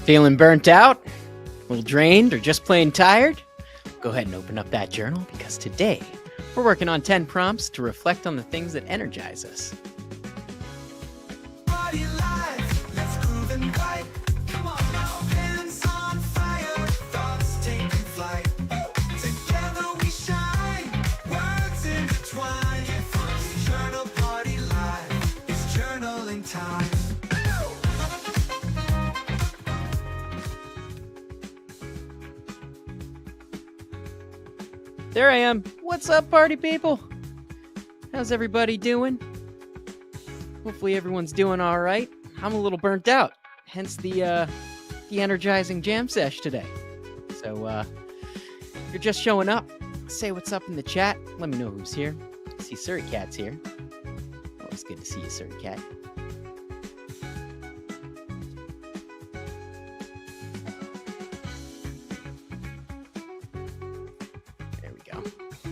Feeling burnt out, a little drained, or just plain tired? Go ahead and open up that journal, because today we're working on 10 prompts to reflect on the things that energize us. There I am. What's up, party people? How's everybody doing? Hopefully everyone's doing all right. I'm a little burnt out, hence the energizing jam sesh today. So if you're just showing up, say what's up in the chat. Let me know who's here. I see Surrey Cat's here. Always good to see you, Surrey Cat.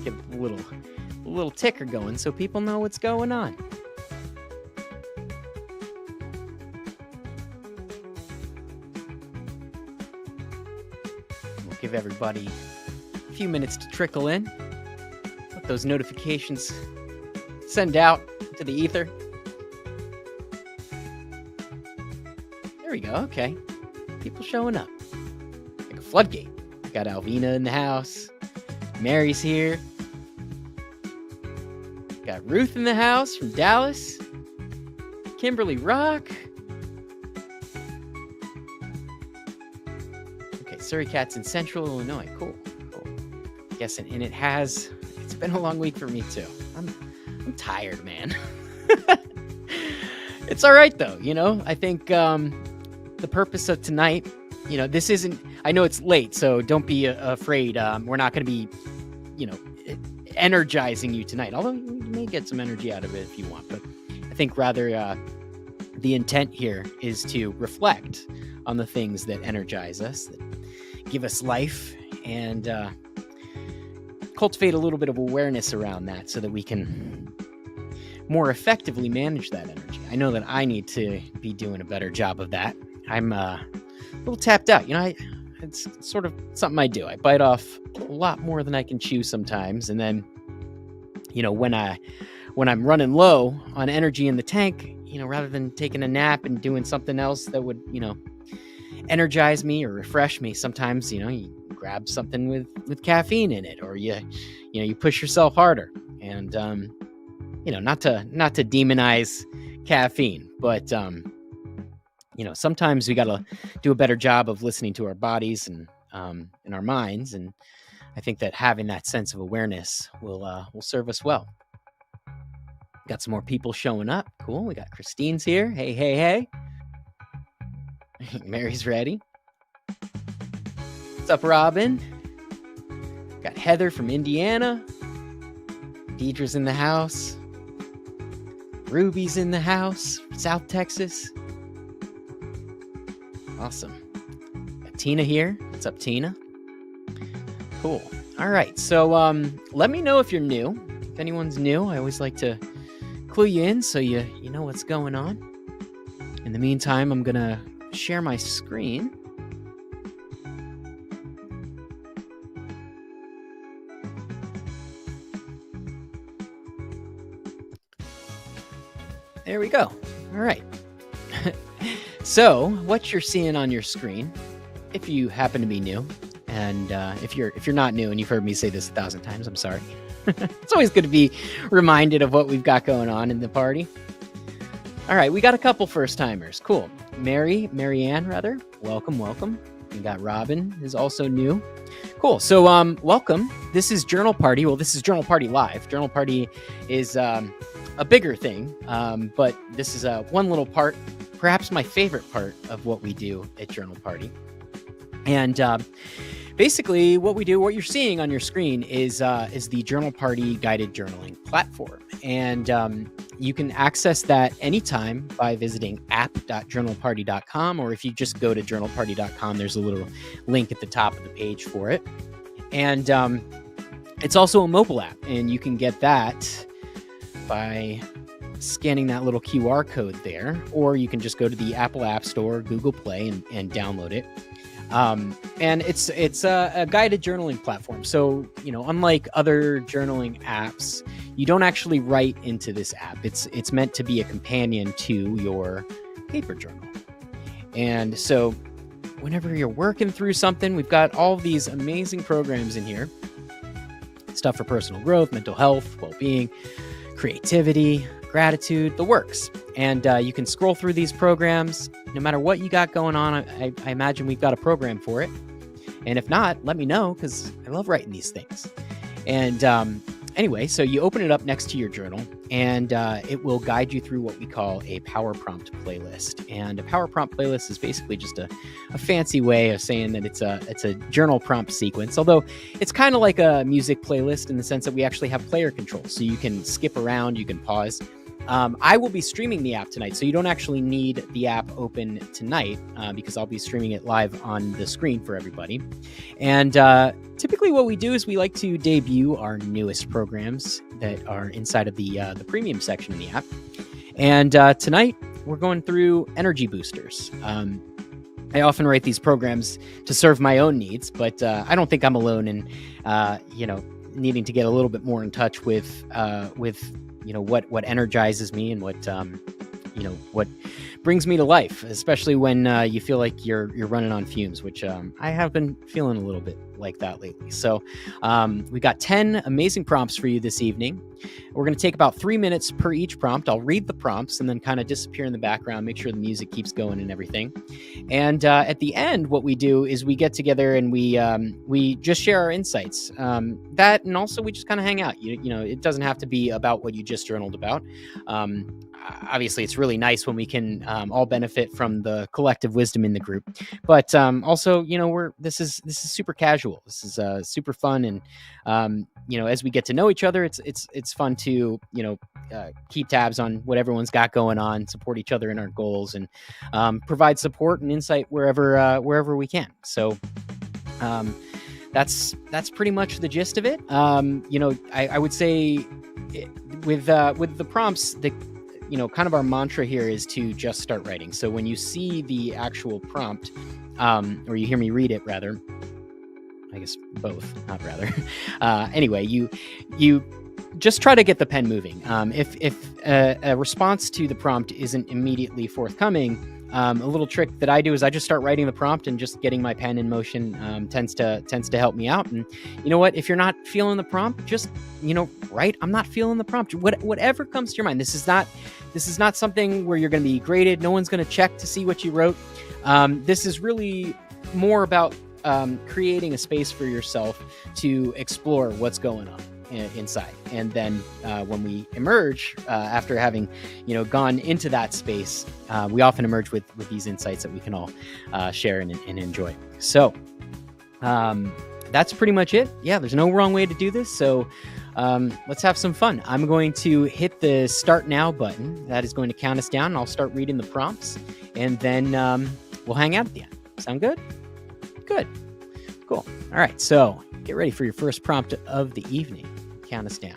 Get a little ticker going so people know what's going on. We'll give everybody a few minutes to trickle in. Let those notifications send out to the ether. There we go. Okay. People showing up. Like a floodgate. We got Alvina in the house. Mary's here. Got Ruth in the house from Dallas. Kimberly Rock. Okay, Surrey Cat's in Central Illinois. Cool. Yes, and it's been a long week for me too. I'm tired, man. It's all right though, I think the purpose of tonight, this isn't, I know it's late, so don't be afraid. We're not going to be, energizing you tonight, although you may get some energy out of it if you want. But I think rather the intent here is to reflect on the things that energize us, that give us life, and cultivate a little bit of awareness around that so that we can more effectively manage that energy. I know that I need to be doing a better job of that. I'm a little tapped out. It's sort of something I do. I bite off a lot more than I can chew sometimes. And then, when I'm running low on energy in the tank, rather than taking a nap and doing something else that would, energize me or refresh me, sometimes, you grab something with caffeine in it, or you push yourself harder. And, not to demonize caffeine, but, sometimes we got to do a better job of listening to our bodies and our minds. And I think that having that sense of awareness will serve us well. Got some more people showing up. Cool. We got Christine's here. Hey. Mary's ready. What's up, Robin? Got Heather from Indiana. Deidre's in the house. Ruby's in the house. South Texas. Awesome. Got Tina here. What's up, Tina? Cool. All right. So let me know if you're new. If anyone's new, I always like to clue you in so you know what's going on. In the meantime, I'm going to share my screen. There we go. All right. So what you're seeing on your screen, if you happen to be new, and if you're not new and you've heard me say this 1,000 times, I'm sorry. It's always good to be reminded of what we've got going on in the party. All right, we got a couple first timers. Cool. Marianne, rather. Welcome. We got Robin is also new. Cool. So welcome. This is Journal Party. Well, this is Journal Party Live. Journal Party is a bigger thing, but this is one little part, perhaps my favorite part of what we do at Journal Party. And basically what we do, what you're seeing on your screen is the Journal Party guided journaling platform. And you can access that anytime by visiting app.journalparty.com, or if you just go to journalparty.com, there's a little link at the top of the page for it. And it's also a mobile app, and you can get that by scanning that little QR code there, or you can just go to the Apple App Store, Google Play, and download it. And it's a guided journaling platform. So, unlike other journaling apps, you don't actually write into this app. It's meant to be a companion to your paper journal. And so whenever you're working through something, we've got all of these amazing programs in here. Stuff for personal growth, mental health, well-being, creativity, gratitude, the works. And you can scroll through these programs. No matter what you got going on, I imagine we've got a program for it. And if not, let me know, because I love writing these things. And anyway, so you open it up next to your journal, and it will guide you through what we call a power prompt playlist. And a power prompt playlist is basically just a fancy way of saying that it's a journal prompt sequence, although it's kind of like a music playlist in the sense that we actually have player control. So you can skip around, you can pause. I will be streaming the app tonight, so you don't actually need the app open tonight because I'll be streaming it live on the screen for everybody. And typically what we do is we like to debut our newest programs that are inside of the premium section in the app. And tonight we're going through energy boosters. I often write these programs to serve my own needs, but I don't think I'm alone in, needing to get a little bit more in touch with what energizes me and what brings me to life, especially when you feel like you're running on fumes, which I have been feeling a little bit like that lately. So we got 10 amazing prompts for you this evening. We're going to take about 3 minutes per each prompt. I'll read the prompts and then kind of disappear in the background, make sure the music keeps going and everything. And at the end, what we do is we get together and we just share our insights. That, and also we just kind of hang out. It doesn't have to be about what you just journaled about. Obviously, it's really nice when we can all benefit from the collective wisdom in the group. But also, this is super casual. This is super fun, and as we get to know each other, it's fun to keep tabs on what everyone's got going on, support each other in our goals, and provide support and insight wherever we can. So. That's pretty much the gist of it. I would say with the prompts, kind of our mantra here is to just start writing. So when you see the actual prompt, or you hear me read it, rather, I guess both, not rather. Anyway, you just try to get the pen moving. If a response to the prompt isn't immediately forthcoming, a little trick that I do is I just start writing the prompt, and just getting my pen in motion tends to help me out. And you know what? If you're not feeling the prompt, just write, I'm not feeling the prompt. Whatever comes to your mind. This is not something where you're going to be graded. No one's going to check to see what you wrote. This is really more about creating a space for yourself to explore what's going on inside. And then when we emerge after having gone into that space, we often emerge with these insights that we can all share and enjoy. So that's pretty much it. Yeah, there's no wrong way to do this. So let's have some fun. I'm going to hit the start now button. That is going to count us down. I'll start reading the prompts, and then we'll hang out at the end. Sound good? Good. Cool. All right. So get ready for your first prompt of the evening. Count us down.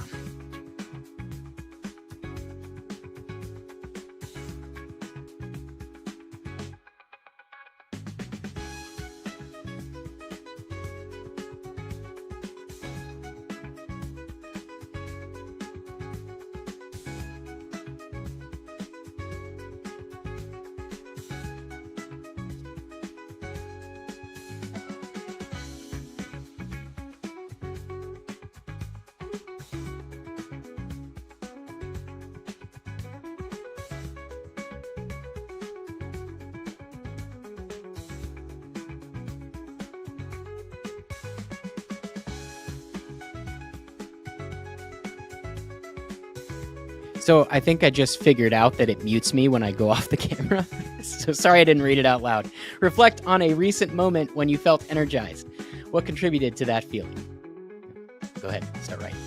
So I think I just figured out that it mutes me when I go off the camera. So sorry I didn't read it out loud. Reflect on a recent moment when you felt energized. What contributed to that feeling? Go ahead, start writing.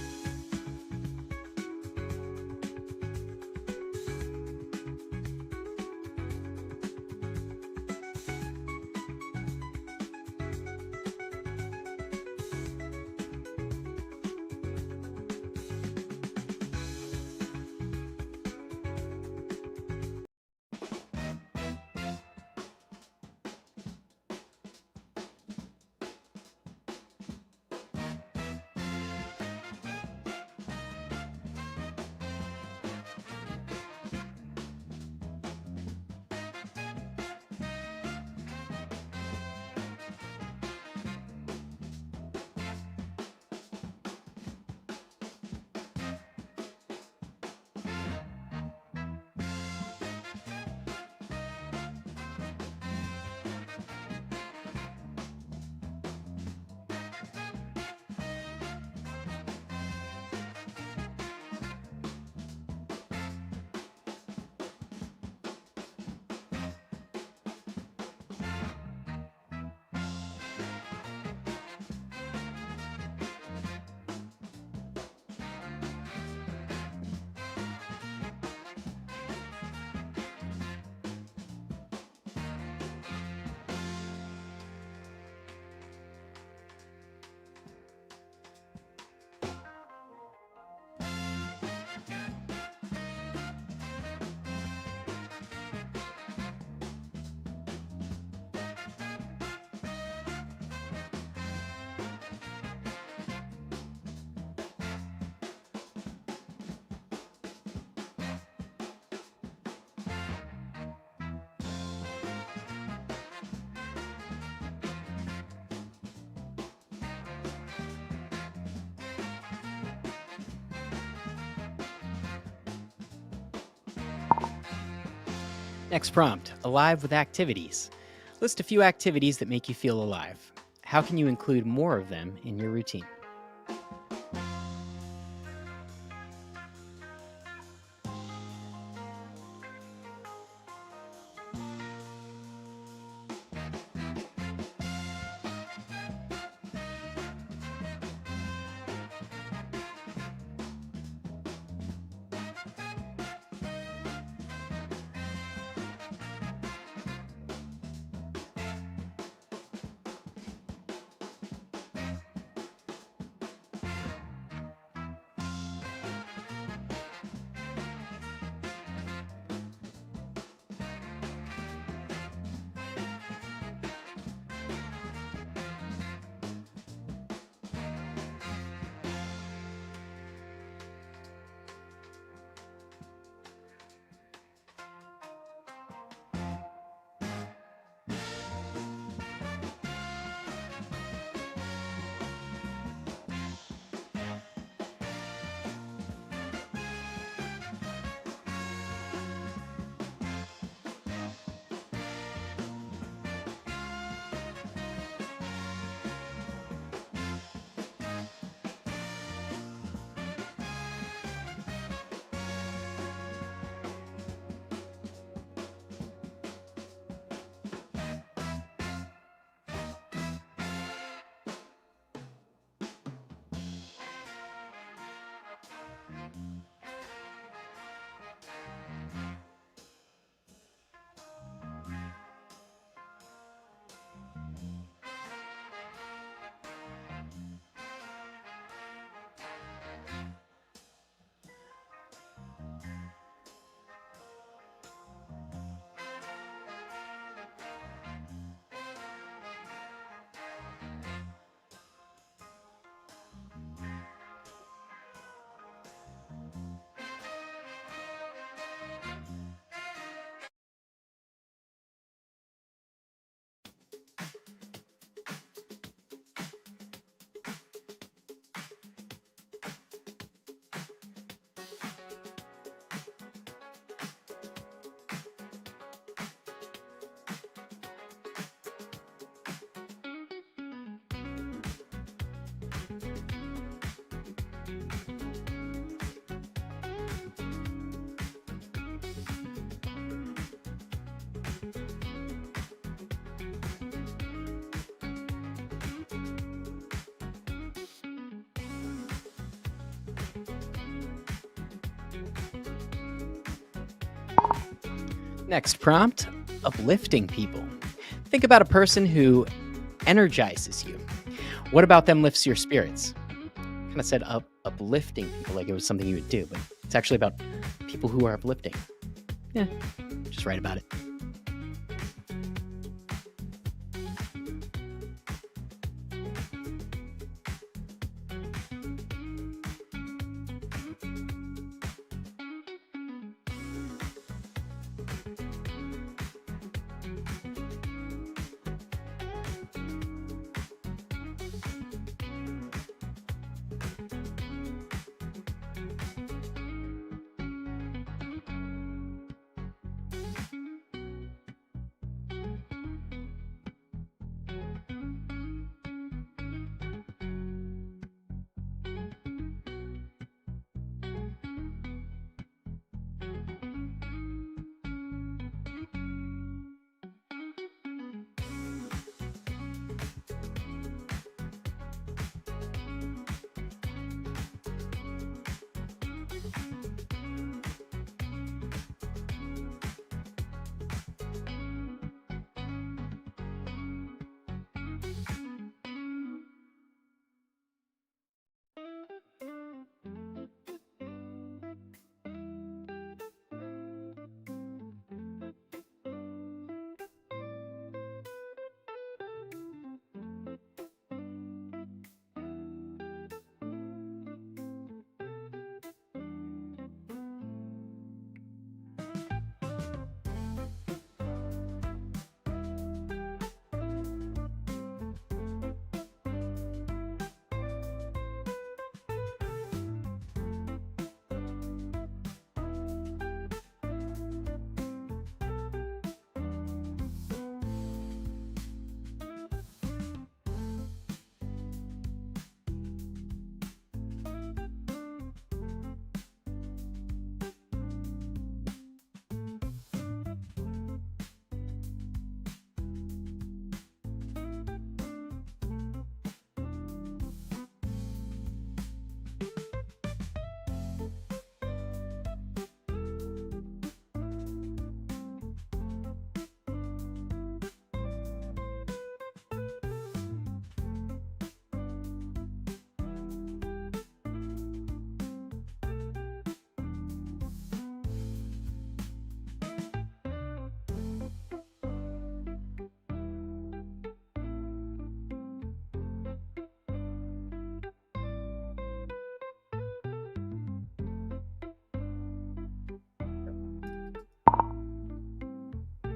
Next prompt, alive with activities. List a few activities that make you feel alive. How can you include more of them in your routine? Next prompt, uplifting people. Think about a person who energizes you. What about them lifts your spirits? Kind of said uplifting people like it was something you would do, but it's actually about people who are uplifting. Yeah, just write about it.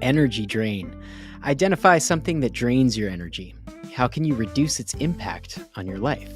Energy drain. Identify something that drains your energy. How can you reduce its impact on your life?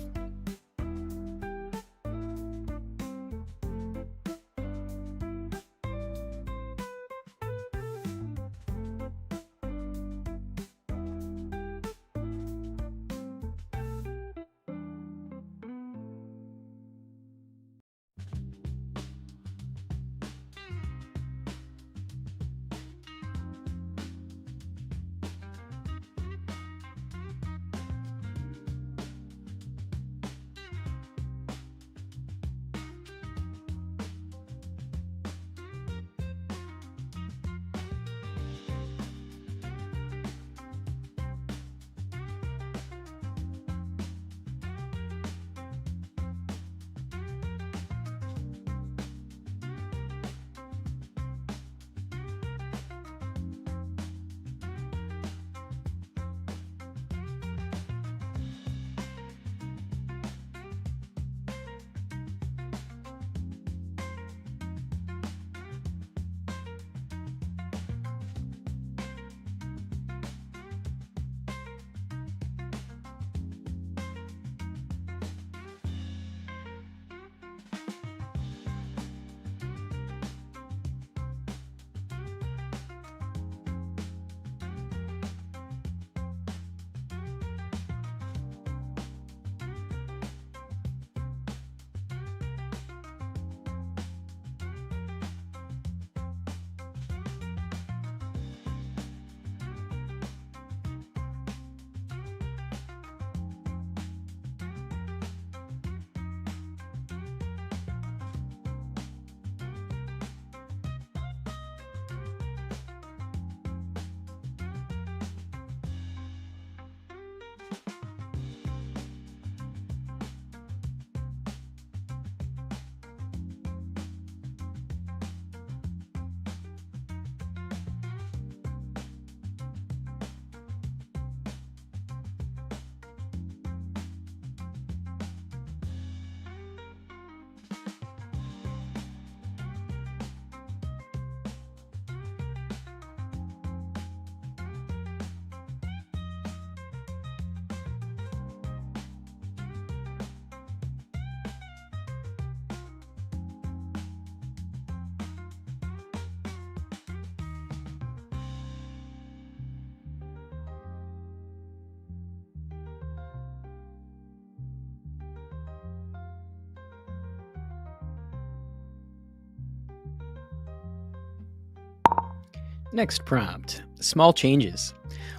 Next prompt, small changes.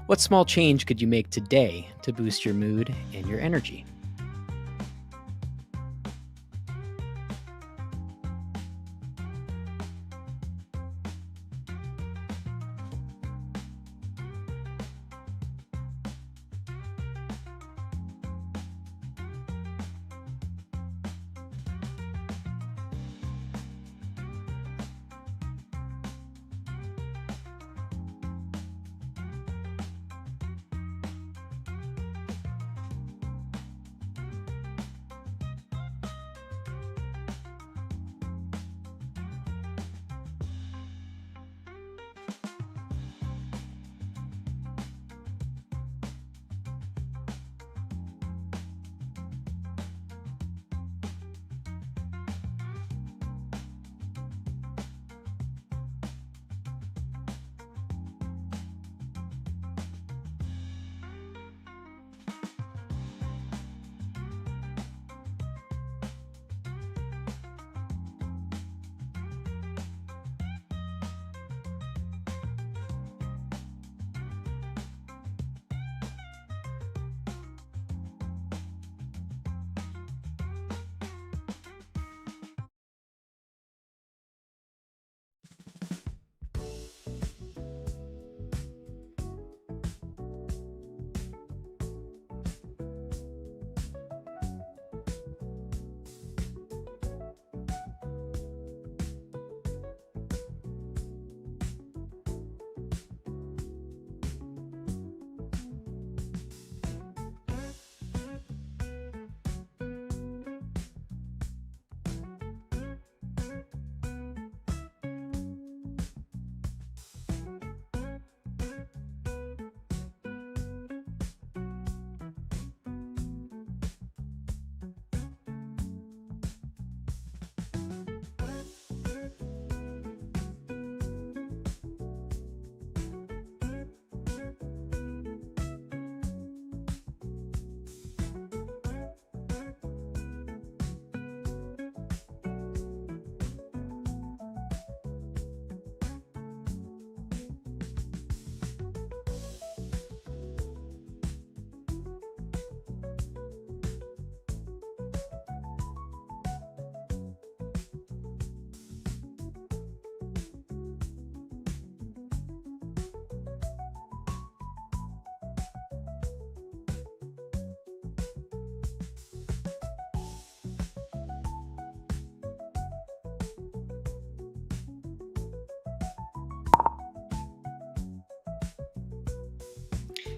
What small change could you make today to boost your mood and your energy?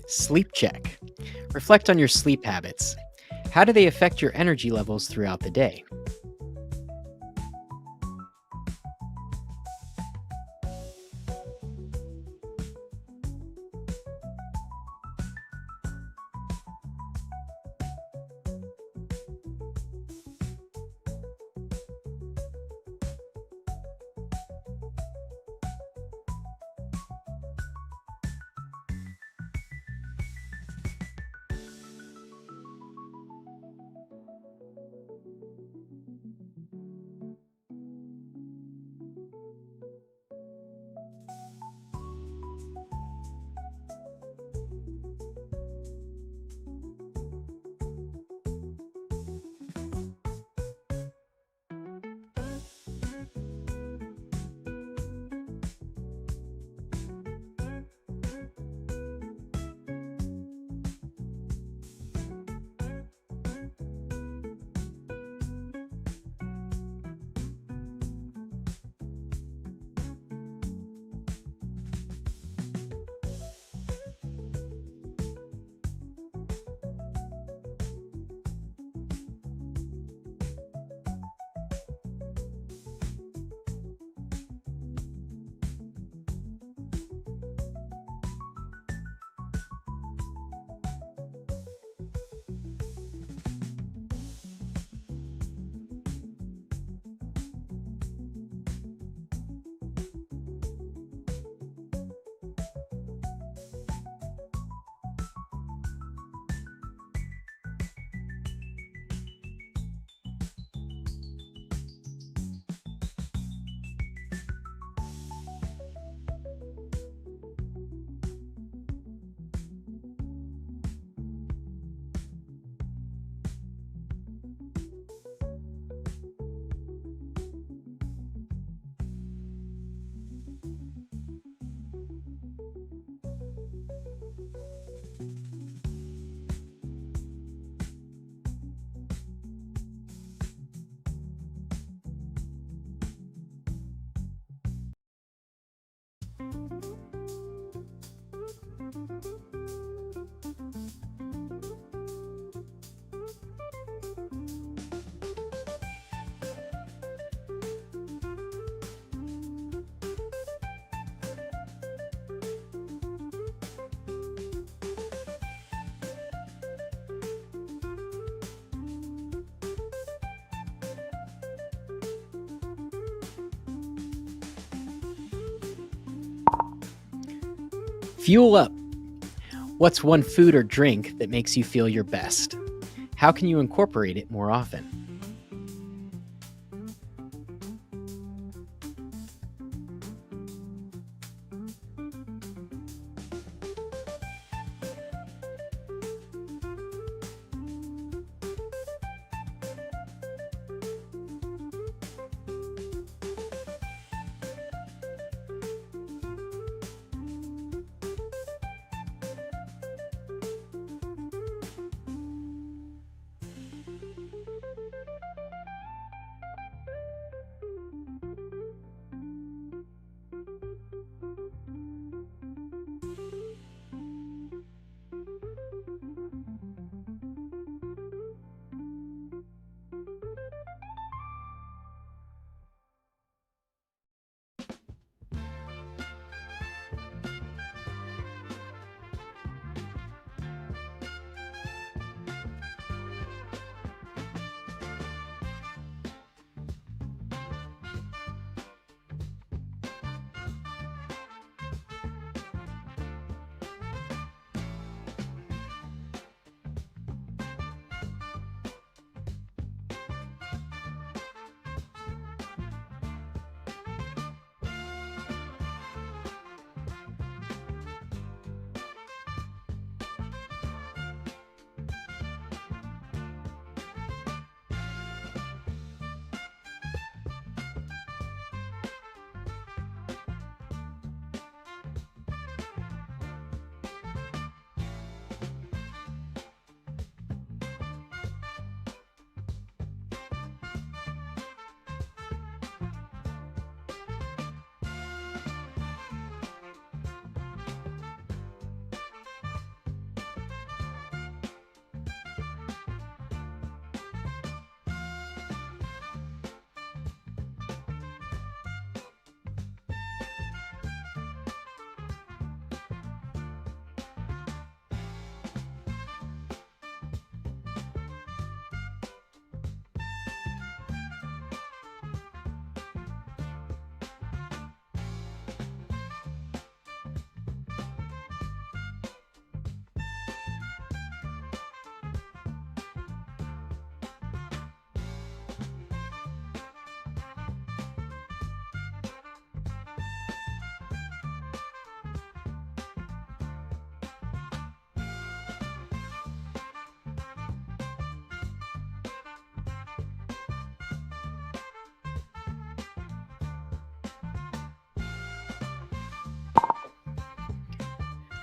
Sleep check. Reflect on your sleep habits. How do they affect your energy levels throughout the day? Fuel up. What's one food or drink that makes you feel your best? How can you incorporate it more often?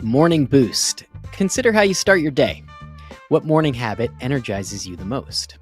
Morning boost. Consider how you start your day. What morning habit energizes you the most?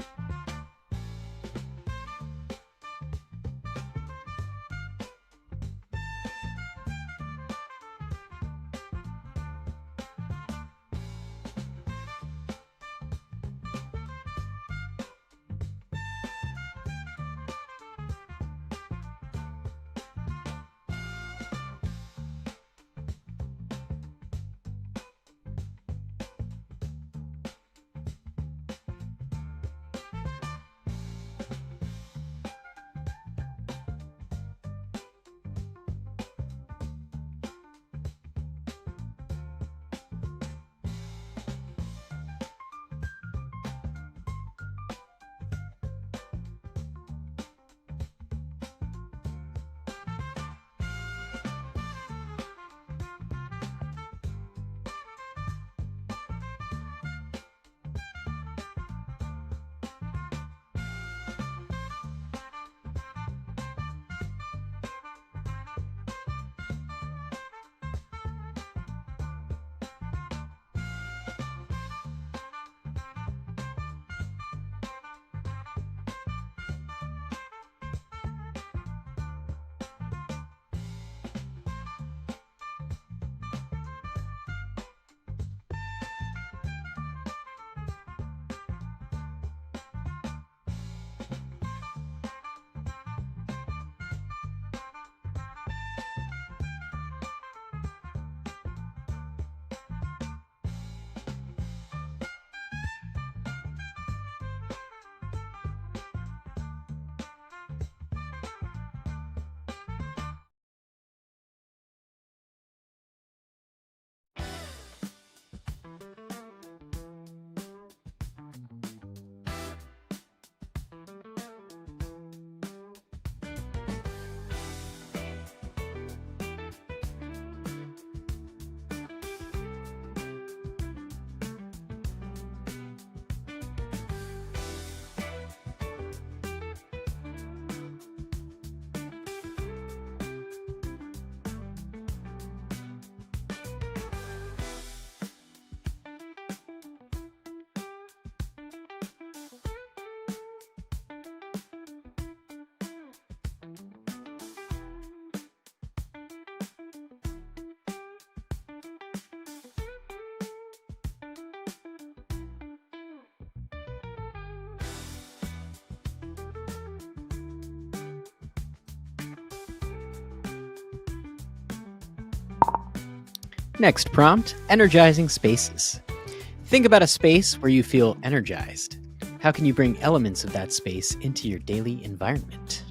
Next prompt, energizing spaces. Think about a space where you feel energized. How can you bring elements of that space into your daily environment?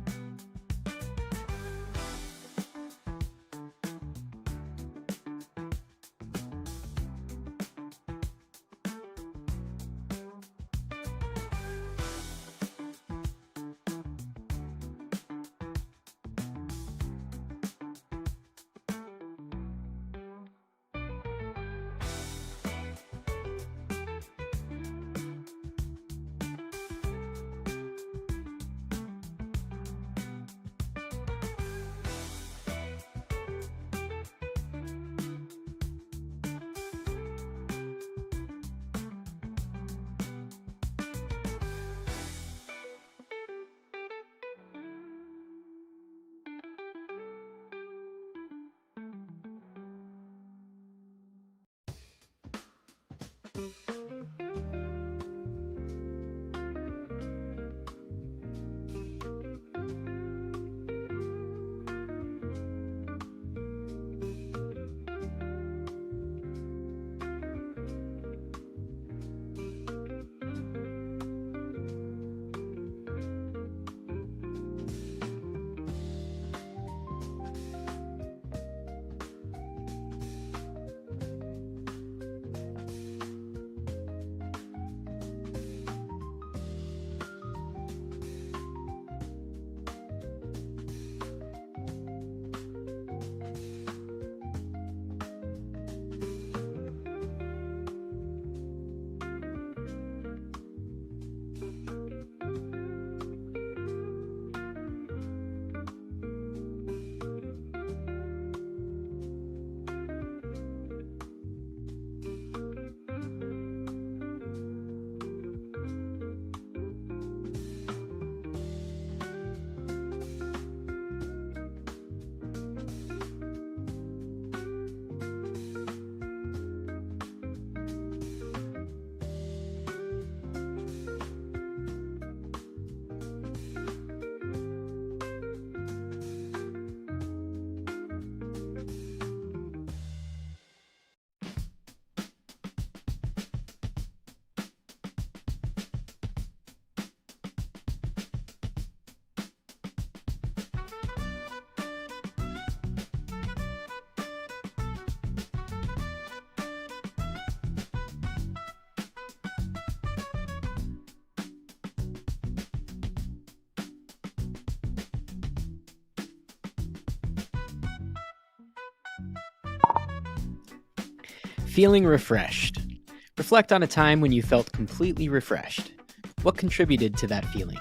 Feeling refreshed. Reflect on a time when you felt completely refreshed. What contributed to that feeling?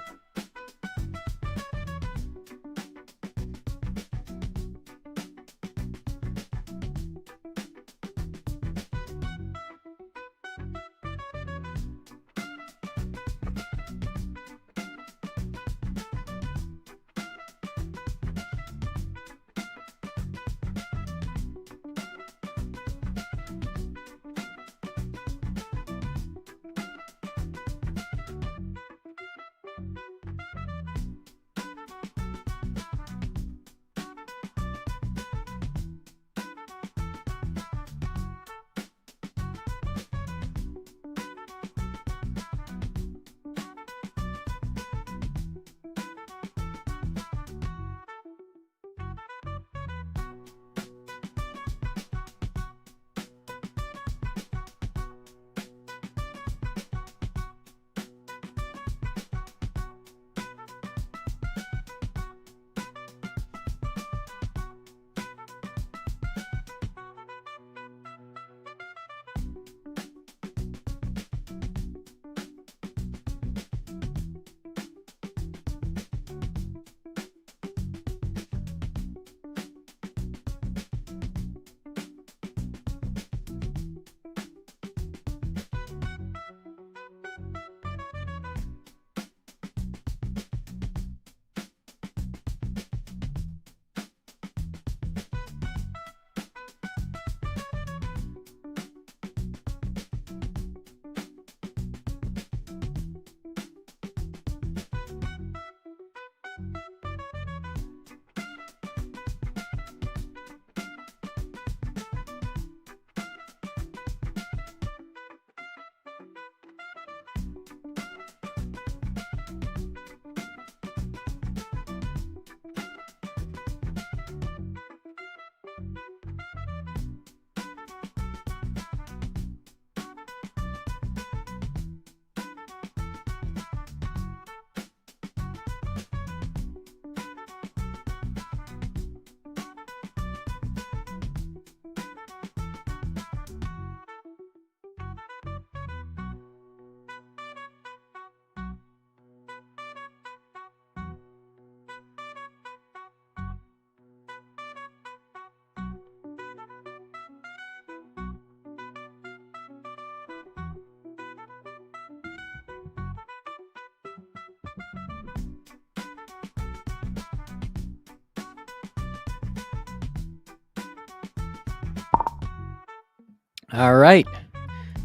All right.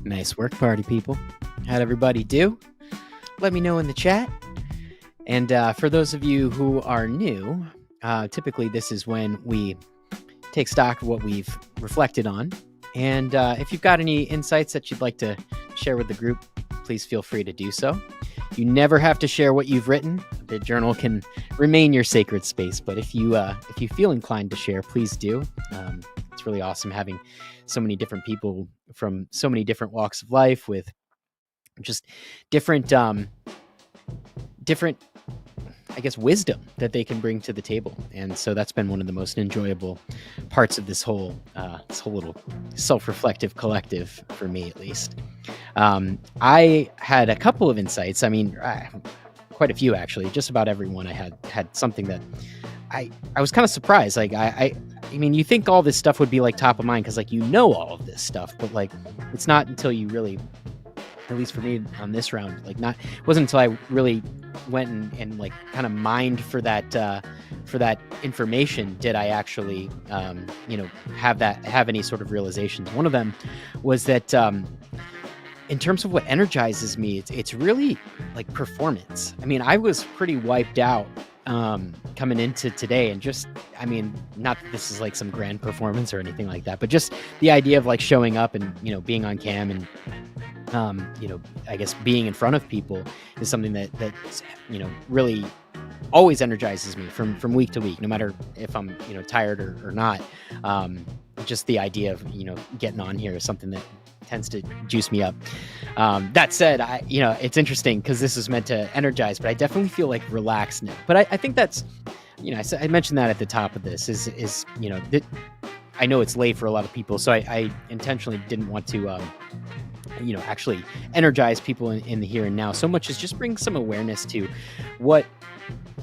Nice work, party people. How'd everybody do? Let me know in the chat. And for those of you who are new, typically this is when we take stock of what we've reflected on. And if you've got any insights that you'd like to share with the group, please feel free to do so. You never have to share what you've written. The journal can remain your sacred space. But if you feel inclined to share, please do. It's really awesome having so many different people from so many different walks of life with just different, I guess, wisdom that they can bring to the table. And so that's been one of the most enjoyable parts of this whole little self-reflective collective for me, at least. I had a couple of insights. I mean, quite a few, actually. Just about everyone I had something that I was kind of surprised. Like, I mean, you think all this stuff would be like top of mind because like, you know, all of this stuff, but like, it's not until you really, at least for me on this round, like it wasn't until I really went and like kind of mined for that information did I actually, have any sort of realizations. One of them was that, in terms of what energizes me, it's really like performance. I mean, I was pretty wiped out coming into today, and just, I mean, not that this is like some grand performance or anything like that, but just the idea of like showing up and, being on cam and, I guess being in front of people is something that really always energizes me from week to week, no matter if I'm, tired or not. Just the idea of, getting on here is something that tends to juice me up. That said, it's interesting because this is meant to energize, but I definitely feel like relaxed now. But I think that's, I mentioned that at the top of this is I know it's late for a lot of people, so I intentionally didn't want to actually energize people in the here and now so much as just bring some awareness to what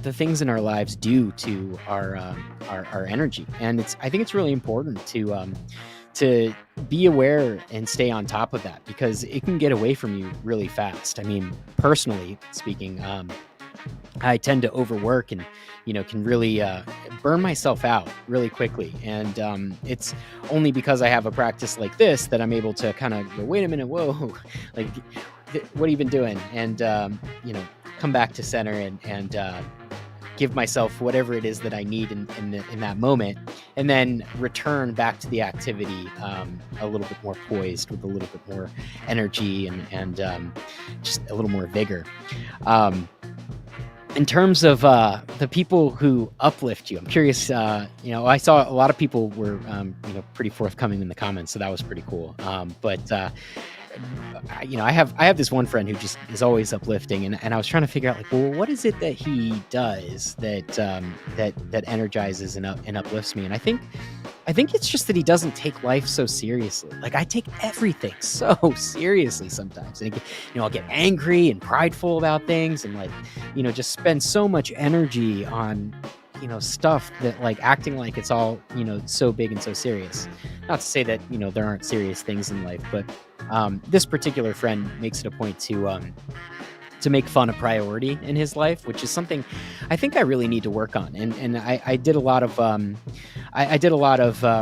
the things in our lives do to our energy. And I think it's really important to be aware and stay on top of that, because it can get away from you really fast. I mean, personally speaking, I tend to overwork and, can really burn myself out really quickly. And it's only because I have a practice like this that I'm able to kind of go, wait a minute, whoa, like, what have you been doing? And, come back to center and give myself whatever it is that I need in that moment, and then return back to the activity a little bit more poised, with a little bit more energy and just a little more vigor. In terms of the people who uplift you, I'm curious. I saw a lot of people were pretty forthcoming in the comments, so that was pretty cool. But I have this one friend who just is always uplifting, and I was trying to figure out, like, well, what is it that he does that energizes and uplifts me? And I think it's just that he doesn't take life so seriously. Like, I take everything so seriously sometimes, and I'll get angry and prideful about things, and just spend so much energy on stuff that, like, acting like it's all so big and so serious. Not to say that there aren't serious things in life, but this particular friend makes it a point to make fun a priority in his life, which is something I think I really need to work on. And I did a lot of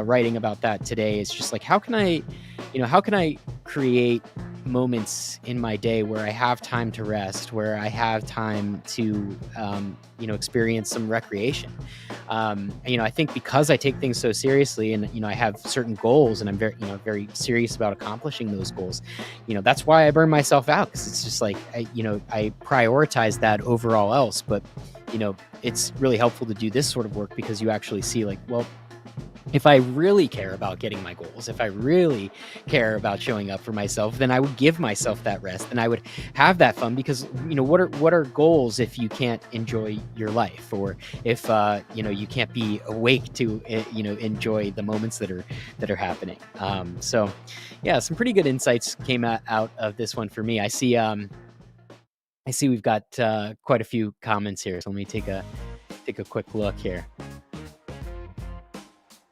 writing about that today. It's just like, how can I create moments in my day where I have time to rest, where I have time to experience some recreation. I think because I take things so seriously, and I have certain goals, and I'm very serious about accomplishing those goals. That's why I burn myself out, because it's just like I prioritize that over all else. But it's really helpful to do this sort of work, because you actually see, like, well, if I really care about getting my goals, if I really care about showing up for myself, then I would give myself that rest, and I would have that fun. Because what are goals if you can't enjoy your life, or if you can't be awake to enjoy the moments that are happening. So yeah, some pretty good insights came out of this one for me. I see we've got quite a few comments here, so let me take a quick look here.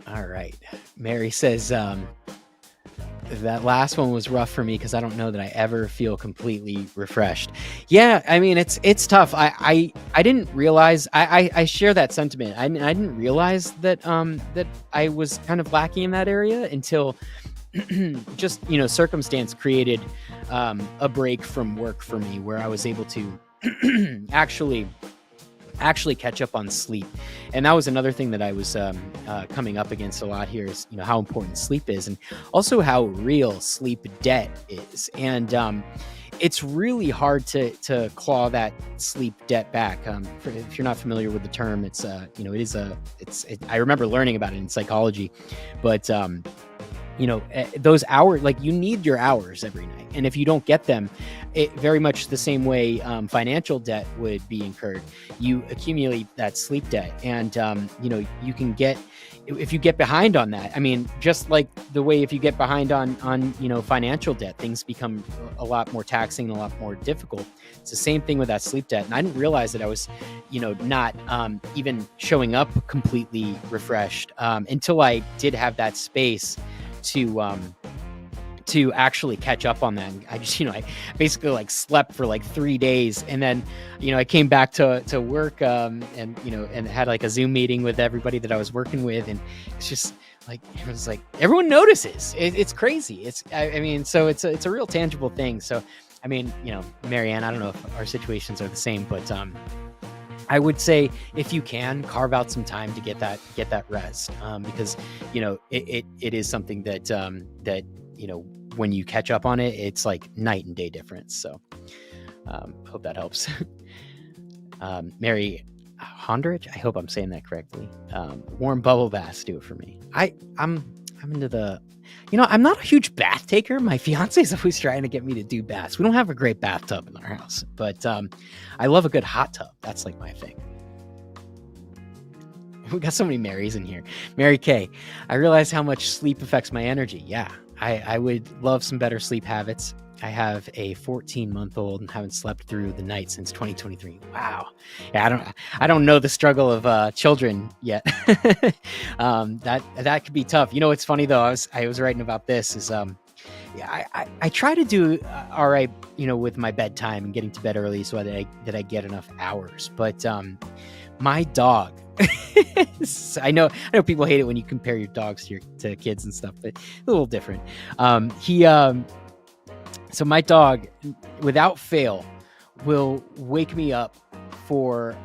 All right. Mary says, that last one was rough for me, because I don't know that I ever feel completely refreshed. Yeah, I mean, it's tough. I didn't realize, I share that sentiment. I didn't realize that that I was kind of lacking in that area until just circumstance created a break from work for me, where I was able to actually catch up on sleep. And that was another thing that I was coming up against a lot here, is how important sleep is, and also how real sleep debt is. And it's really hard to claw that sleep debt back. If you're not familiar with the term, it's I remember learning about it in psychology, but those hours, like, you need your hours every night. And if you don't get them, it very much the same way financial debt would be incurred. You accumulate that sleep debt, and you can get, if you get behind on that, I mean, just like the way if you get behind on financial debt, things become a lot more taxing and a lot more difficult. It's the same thing with that sleep debt. And I didn't realize that I was not even showing up completely refreshed until I did have that space to actually catch up on that. I just, I basically like slept for like 3 days, and then, I came back to work, and had like a Zoom meeting with everybody that I was working with. And it's just like, everyone's like, everyone notices. It's crazy. I mean, so it's a real tangible thing. So, I mean, Marianne, I don't know if our situations are the same, but, I would say, if you can, carve out some time to get that rest, because it is something that when you catch up on it, it's like night and day difference. So hope that helps. Mary Hondrich, I hope I'm saying that correctly. Warm bubble baths do it for me. I'm into the, I'm not a huge bath taker. My fiance is always trying to get me to do baths. We don't have a great bathtub in our house, but I love a good hot tub. That's like my thing. We got so many Marys in here. Mary K, I realize how much sleep affects my energy. Yeah, I would love some better sleep habits. I have a 14-month-old and haven't slept through the night since 2023. Wow. Yeah, I don't know the struggle of children yet. That could be tough. You know, what's funny though, I was writing about this is yeah, I try to do all right, you know, with my bedtime and getting to bed early so that I get enough hours. But my dog, I know people hate it when you compare your dogs to kids and stuff, but a little different. So my dog, without fail, will wake me up for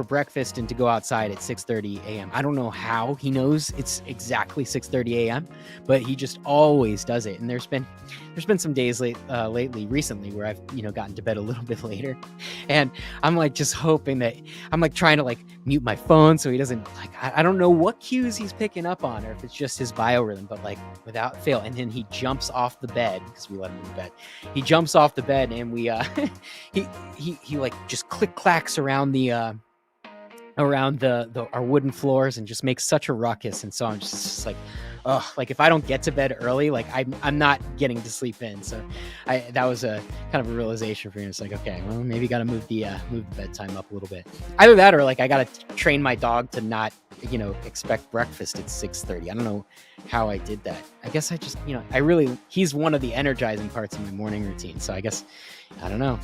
breakfast and to go outside at 6:30 a.m. I don't know how he knows it's exactly 6:30 a.m., but he just always does it. And there's been some days recently where I've, you know, gotten to bed a little bit later, and I'm like just hoping that I'm like trying to like mute my phone so he doesn't like, I don't know what cues he's picking up on or if it's just his biorhythm, but like without fail. And then he jumps off the bed because we let him in bed. He jumps off the bed and we he like just click clacks around our wooden floors and just makes such a ruckus. And so I'm just like, oh, like if I don't get to bed early, like I'm not getting to sleep in. So that was a kind of a realization for me. It's like, okay, well, maybe got to move the bedtime up a little bit. Either that or like I got to train my dog to not, you know, expect breakfast at 6:30. I don't know how I did that. I guess I just, you know, he's one of the energizing parts of my morning routine. So I guess, I don't know.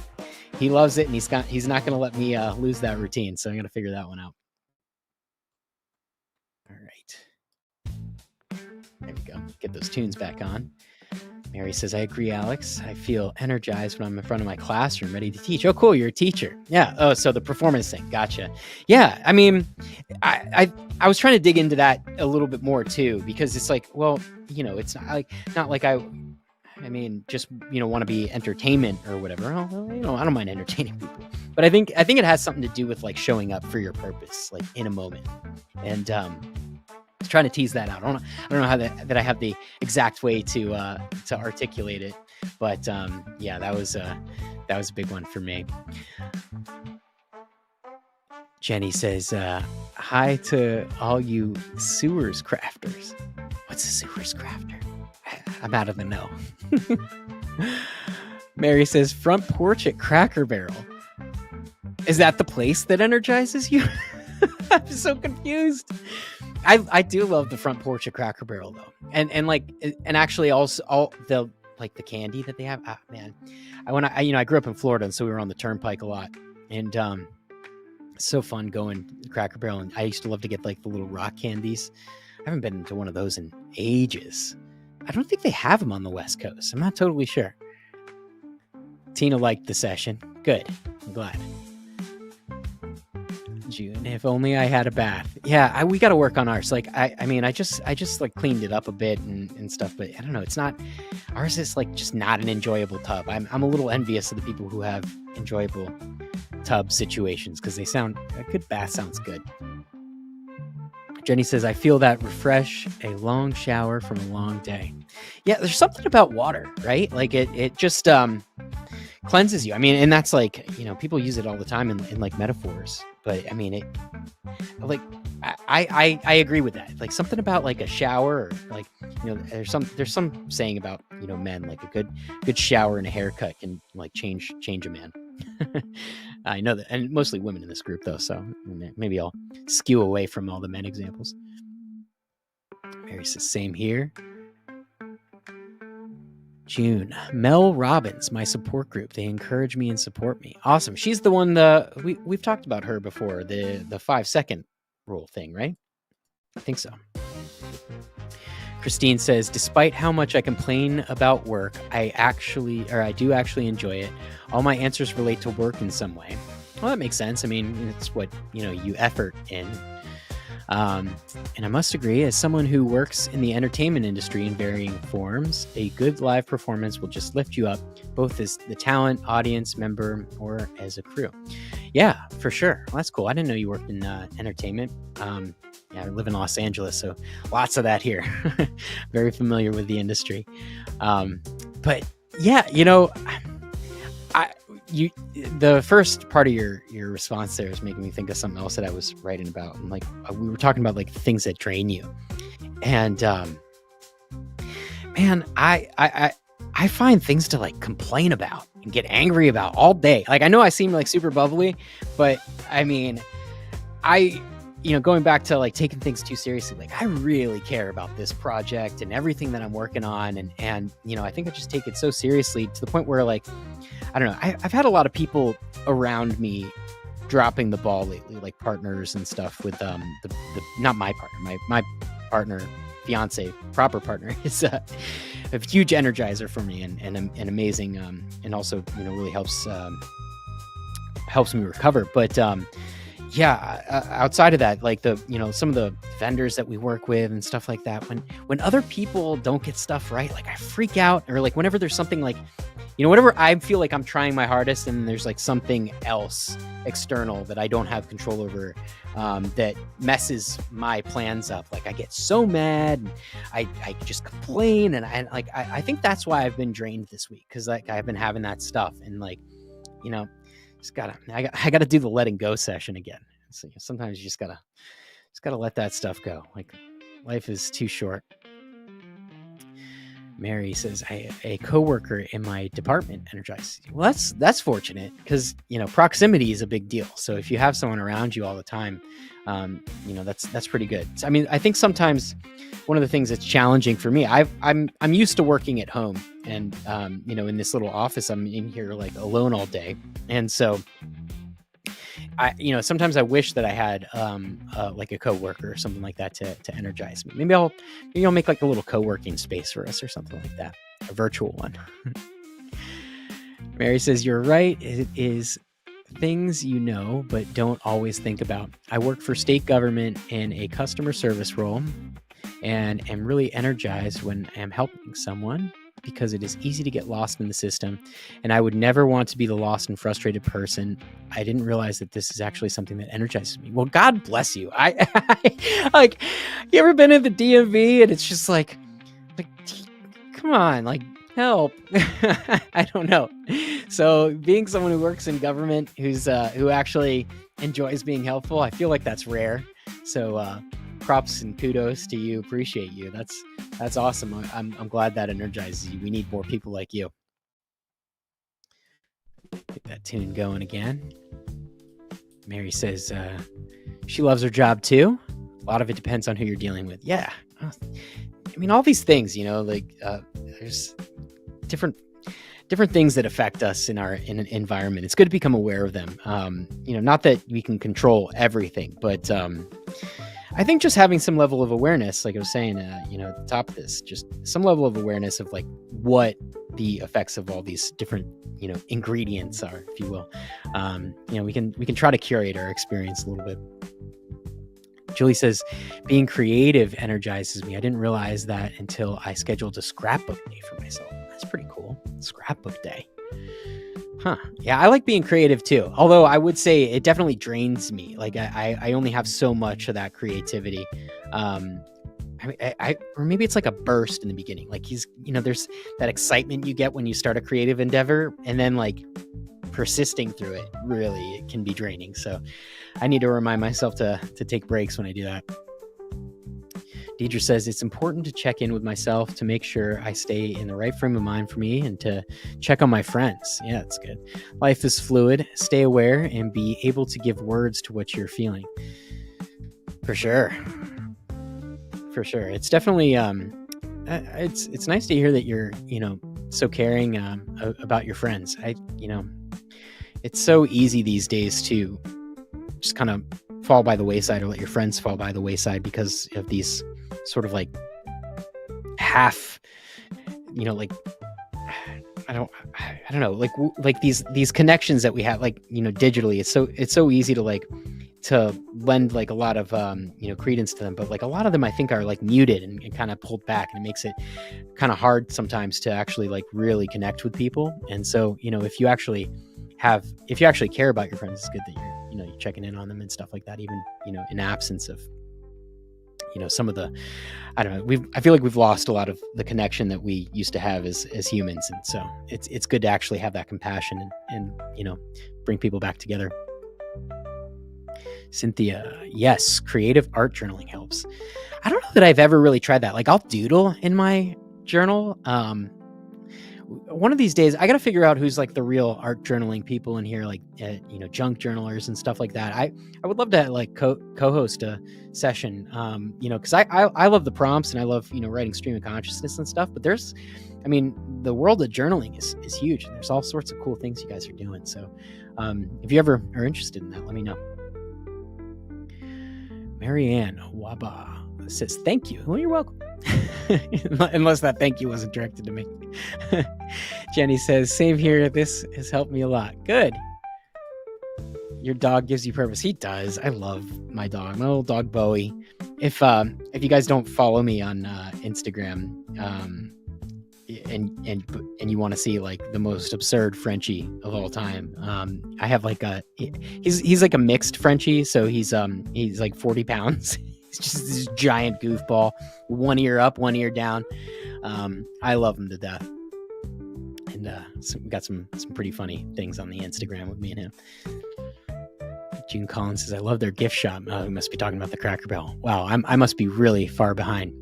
He loves it, and he's not going to let me lose that routine. So I'm going to figure that one out. All right. There we go. Get those tunes back on. Mary says, I agree, Alex. I feel energized when I'm in front of my classroom, ready to teach. Oh, cool. You're a teacher. Yeah. Oh, so the performance thing. Gotcha. Yeah. I mean, I was trying to dig into that a little bit more too, because it's like, well, you know, it's not like I mean, just, you know, want to be entertainment or whatever. Well, you know, I don't mind entertaining people, but I think it has something to do with like showing up for your purpose, like in a moment, and trying to tease that out. I don't know how that I have the exact way to articulate it, but yeah, that was a big one for me. Jenny says, hi to all you sewers crafters. What's a sewers crafter? I'm out of the know. Mary says, front porch at Cracker Barrel. Is that the place that energizes you? I'm so confused. I do love the front porch at Cracker Barrel though. And actually also all the like the candy that they have. Ah, man. I grew up in Florida, and so we were on the turnpike a lot. And it's so fun going to Cracker Barrel, and I used to love to get like the little rock candies. I haven't been to one of those in ages. I don't think they have them on the West Coast. I'm not totally sure. Tina liked the session. Good. I'm glad. June, if only I had a bath. Yeah, we got to work on ours. Like, I mean, I just like cleaned it up a bit and stuff, but I don't know. It's not, ours is like just not an enjoyable tub. I'm a little envious of the people who have enjoyable tub situations because a good bath sounds good. Jenny says, I feel that refresh a long shower from a long day. Yeah, there's something about water, right? Like it just cleanses you. I mean, and that's like, you know, people use it all the time in like metaphors, but I mean, I agree with that. Like something about like a shower, or like, you know, there's some saying about, you know, men, like a good shower and a haircut can like change a man. I know that, and mostly women in this group though, so maybe I'll skew away from all the men examples. Mary says, same here. June, Mel Robbins, my support group. They encourage me and support me. Awesome. She's the one we've talked about her before, the 5-second rule thing, right? I think so. Christine says, despite how much I complain about work, I do actually enjoy it. All my answers relate to work in some way. Well, that makes sense. I mean, it's what, you know, you effort in. And I must agree, as someone who works in the entertainment industry in varying forms, a good live performance will just lift you up, both as the talent, audience member, or as a crew. Yeah, for sure. Well, that's cool. I didn't know you worked in entertainment. Yeah, I live in Los Angeles, so lots of that here. Very familiar with the industry. But yeah, you know, The first part of your response there is making me think of something else that I was writing about. And like, we were talking about like things that drain you. And, man, I find things to like complain about and get angry about all day. Like, I know I seem like super bubbly, but I mean, going back to like taking things too seriously, like I really care about this project and everything that I'm working on. And I think I just take it so seriously to the point where like, I don't know, I've had a lot of people around me dropping the ball lately, like partners and stuff with the not my partner, my partner, fiance, proper partner is a huge energizer for me and an amazing, and also, really helps me recover. But, outside of that, like some of the vendors that we work with and stuff like that, when other people don't get stuff right, like I freak out, or like whenever there's something like, whenever I feel like I'm trying my hardest and there's like something else external that I don't have control over, that messes my plans up, like I get so mad and I just complain. And I think that's why I've been drained this week. Cause like I've been having that stuff and like, I gotta do the letting go session again. So sometimes you just gotta let that stuff go. Like life is too short. Mary says, a coworker in my department energizes you. Well, that's fortunate because, proximity is a big deal. So if you have someone around you all the time, that's pretty good. I mean, I think sometimes one of the things that's challenging for me, I'm used to working at home and, in this little office, I'm in here like alone all day. And so sometimes I wish that I had like a coworker or something like that to energize me. Maybe I'll make like a little co-working space for us or something like that, a virtual one. Mary says, you're right. It is things but don't always think about. I work for state government in a customer service role and am really energized when I'm helping someone, because it is easy to get lost in the system, and I would never want to be the lost and frustrated person. I didn't realize that this is actually something that energizes me. Well, God bless you. I like, you ever been in the DMV and it's just like, come on, like help. I don't know. So being someone who works in government, who actually enjoys being helpful, I feel like that's rare. So, props and kudos to you. Appreciate you. That's awesome. I'm glad that energizes you. We need more people like you. Get that tune going again. Mary says she loves her job too. A lot of it depends on who you're dealing with. Yeah. I mean, all these things, there's different things that affect us in an environment. It's good to become aware of them. Not that we can control everything, but I think just having some level of awareness, like I was saying, at the top of this, just some level of awareness of like what the effects of all these different, ingredients are, if you will. We can try to curate our experience a little bit. Julie says, being creative energizes me. I didn't realize that until I scheduled a scrapbook day for myself. That's pretty cool. Scrapbook day. Huh. Yeah, I like being creative too. Although I would say it definitely drains me. Like I only have so much of that creativity. Or maybe it's like a burst in the beginning. Like there's that excitement you get when you start a creative endeavor, and then like persisting through it, really, it can be draining. So I need to remind myself to take breaks when I do that. Deidre says, it's important to check in with myself to make sure I stay in the right frame of mind for me and to check on my friends. Yeah, that's good. Life is fluid. Stay aware and be able to give words to what you're feeling. For sure. It's definitely, it's nice to hear that you're, so caring about your friends. It's so easy these days to just kind of fall by the wayside, or let your friends fall by the wayside because of these sort of like half, like, I don't know, like these connections that we have, like, digitally. It's so easy to like to lend like a lot of credence to them, but like a lot of them I think are like muted and kind of pulled back, and it makes it kind of hard sometimes to actually like really connect with people. And so if you actually care about your friends, it's good that you're checking in on them and stuff like that, even in absence of some of the, I don't know, I feel like we've lost a lot of the connection that we used to have as humans. And so it's good to actually have that compassion and bring people back together. Cynthia, yes, creative art journaling helps. I don't know that I've ever really tried that. Like, I'll doodle in my journal. One of these days, I got to figure out who's like the real art journaling people in here, like, junk journalers and stuff like that. I would love to like co-host a session, because I love the prompts and I love, writing stream of consciousness and stuff. But the world of journaling is huge. And there's all sorts of cool things you guys are doing. So if you ever are interested in that, let me know. Marianne Waba says, thank you. Well, you're welcome. Unless that thank you wasn't directed to me. Jenny says, same here. This has helped me a lot. Good. Your dog gives you purpose. He does. I love my dog, my little dog Bowie. If you guys don't follow me on Instagram, and you want to see like the most absurd Frenchie of all time, I have like he's like a mixed Frenchie, so he's like 40 pounds. He's just this giant goofball, one ear up, one ear down. I love him to death. And so we got some pretty funny things on the Instagram with me and him. June Collins says, I love their gift shop. Oh, we must be talking about the Cracker Barrel. Wow, I must be really far behind.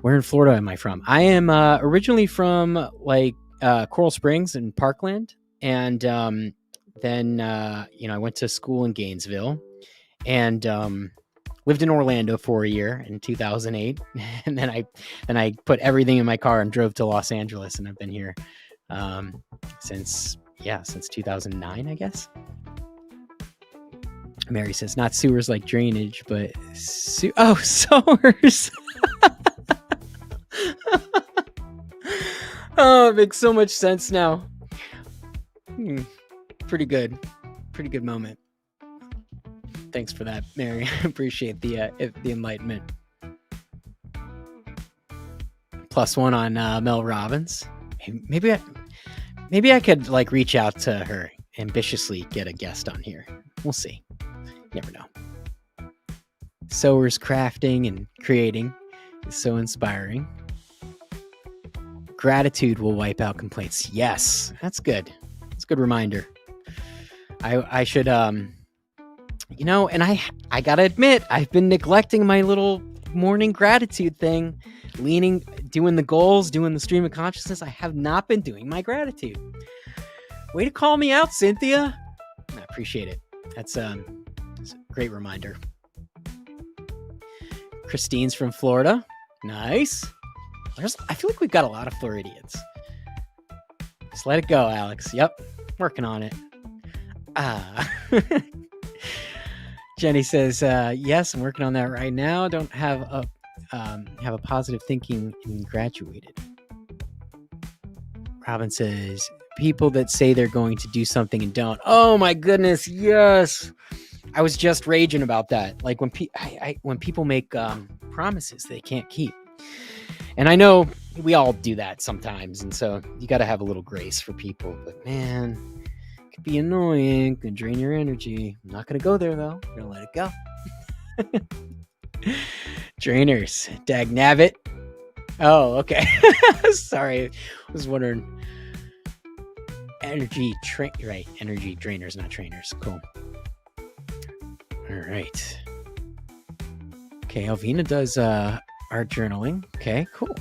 Where in Florida am I from? I am originally from like Coral Springs and Parkland. And then I went to school in Gainesville and lived in Orlando for a year in 2008. And then I put everything in my car and drove to Los Angeles. And I've been here since 2009, I guess. Mary says, not sewers like drainage, but sewers. Oh, it makes so much sense now. Pretty good moment. Thanks for that, Mary. I appreciate the enlightenment. +1 on Mel Robbins. Maybe I could like reach out to her, ambitiously get a guest on here. We'll see. Never know. Sewers crafting and creating is so inspiring. Gratitude will wipe out complaints. Yes, that's good. That's a good reminder. I should, and I gotta admit, I've been neglecting my little morning gratitude thing, doing the goals, doing the stream of consciousness. I have not been doing my gratitude. Way to call me out, Cynthia. I appreciate it. That's a great reminder. Christine's from Florida. Nice. I feel like we've got a lot of Floridians. Just let it go, Alex. Yep. Working on it. Jenny says, yes, I'm working on that right now. Don't have a positive thinking and graduated. Robin says, people that say they're going to do something and don't. Oh my goodness. Yes. I was just raging about that. Like when people make promises they can't keep. And I know we all do that sometimes. And so you got to have a little grace for people. But man, it could be annoying. Can drain your energy. I'm not going to go there, though. I'm going to let it go. Drainers. Dagnabbit. Oh, okay. Sorry. I was wondering. Energy drainers, not trainers. Cool. All right. Okay, Alvina does art journaling. Okay, cool.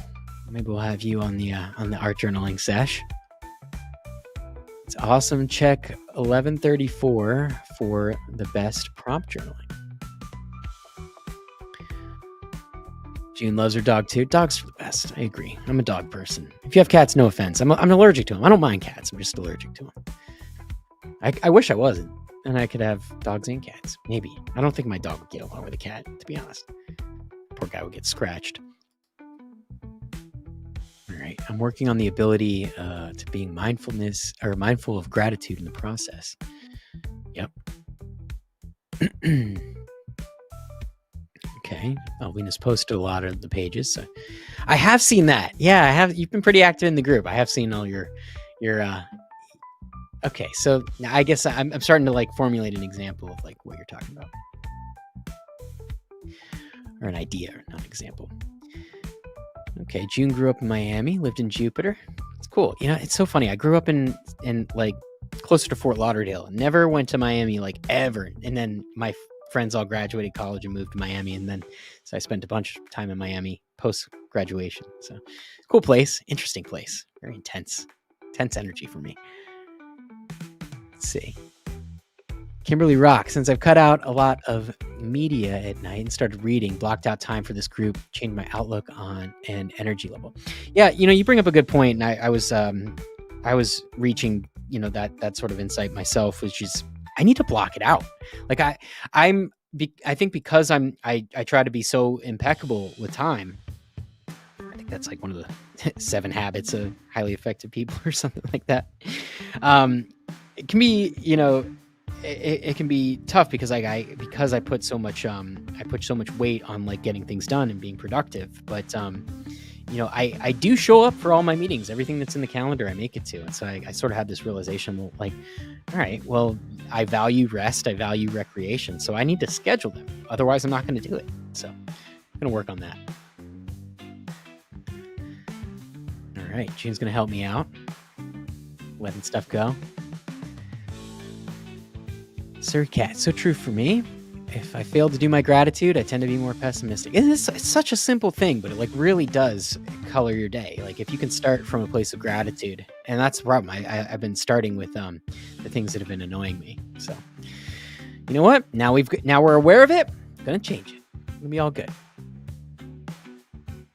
Maybe we'll have you on the art journaling sesh. It's awesome. Check 1134 for the best prompt journaling. June loves her dog too. Dogs are the best. I agree. I'm a dog person. If you have cats, no offense. I'm allergic to them. I don't mind cats. I'm just allergic to them. I wish I wasn't. And I could have dogs and cats. Maybe. I don't think my dog would get along with a cat, to be honest. Poor guy would get scratched. All right. I'm working on the ability to being mindful of gratitude in the process. Yep. Okay. Alvina's posted a lot of the pages. So I have seen that. Yeah, I have. You've been pretty active in the group. I have seen all your okay, so I guess I'm starting to like formulate an example of like what you're talking about. or an idea, not an example. Okay, June grew up in Miami, lived in Jupiter. It's cool. It's so funny. I grew up in like closer to Fort Lauderdale. Never went to Miami like ever. And then my friends all graduated college and moved to Miami, and then so I spent a bunch of time in Miami post graduation. So cool place, interesting place, very intense energy for me. Let's see. Kimberly Rock, since I've cut out a lot of media at night and started reading, blocked out time for this group, changed my outlook on an energy level. Yeah, you bring up a good point, and I was reaching, that sort of insight myself, which is I need to block it out. Like I think because I try to be so impeccable with time. I think that's like one of the 7 habits of highly effective people or something like that. It can be, it can be tough because I put so much weight on like getting things done and being productive. But I do show up for all my meetings. Everything that's in the calendar, I make it to. And so I sort of had this realization, like, all right, well, I value rest, I value recreation, so I need to schedule them. Otherwise, I'm not going to do it. So I'm going to work on that. All right, June's going to help me out, letting stuff go. Sir Cat, so true for me. If I fail to do my gratitude, I tend to be more pessimistic. It's such a simple thing, but it like really does color your day. Like if you can start from a place of gratitude, and that's the problem. I've been starting with the things that have been annoying me. So you know what? Now we're aware of it. I'm gonna change it. It's gonna be all good.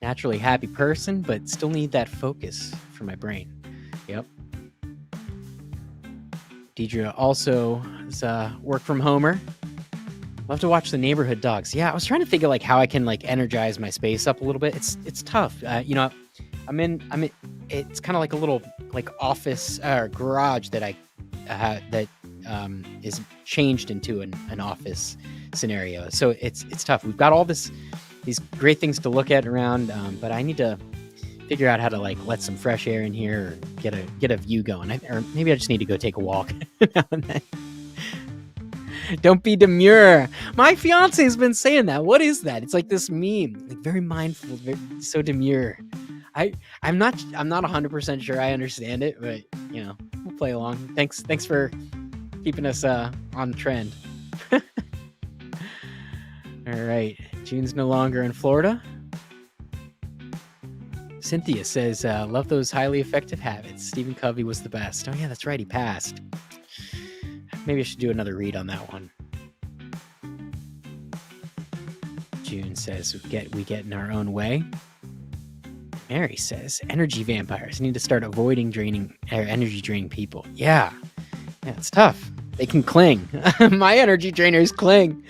Naturally happy person, but still need that focus for my brain. Yep. Deidre also is work from homer. Love to watch the neighborhood dogs. Yeah, I was trying to think of like how I can like energize my space up a little bit. It's tough. I'm in. It's kind of like a little like office or garage that is changed into an office scenario. So it's tough. We've got all these great things to look at around, but I need to figure out how to like let some fresh air in here or get a view going. Or maybe I just need to go take a walk now and then. Don't be demure. My fiance has been saying that. What is that? It's like this meme, like very mindful, so demure. I'm not 100% sure I understand it, but we'll play along. Thanks for keeping us on trend. All right, June's no longer in Florida. Cynthia says, love those highly effective habits. Stephen Covey was the best. Oh yeah, that's right, he passed. Maybe I should do another read on that one. June says, we get in our own way. Mary says, energy vampires need to start avoiding energy draining people. Yeah, it's tough. They can cling. My energy drainers cling.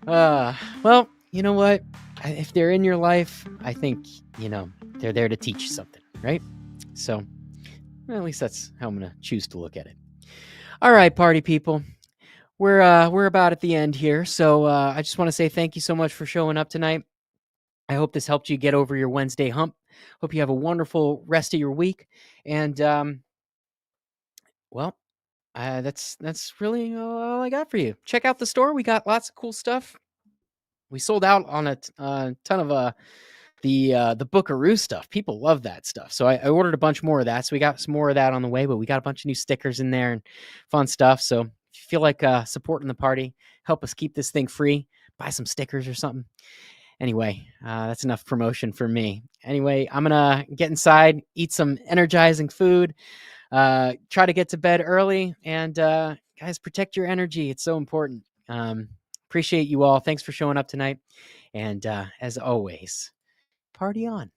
Well, you know what? If they're in your life, I think, they're there to teach you something, right? So at least that's how I'm going to choose to look at it. All right, party people, we're about at the end here. So I just want to say thank you so much for showing up tonight. I hope this helped you get over your Wednesday hump. Hope you have a wonderful rest of your week. And that's really all I got for you. Check out the store. We got lots of cool stuff. We sold out on a ton of the Bookaroo stuff. People love that stuff. So I ordered a bunch more of that. So we got some more of that on the way, but we got a bunch of new stickers in there and fun stuff. So if you feel like supporting the party, help us keep this thing free, buy some stickers or something. Anyway, that's enough promotion for me. Anyway, I'm going to get inside, eat some energizing food, try to get to bed early, and guys, protect your energy. It's so important. Appreciate you all. Thanks for showing up tonight. And as always, party on.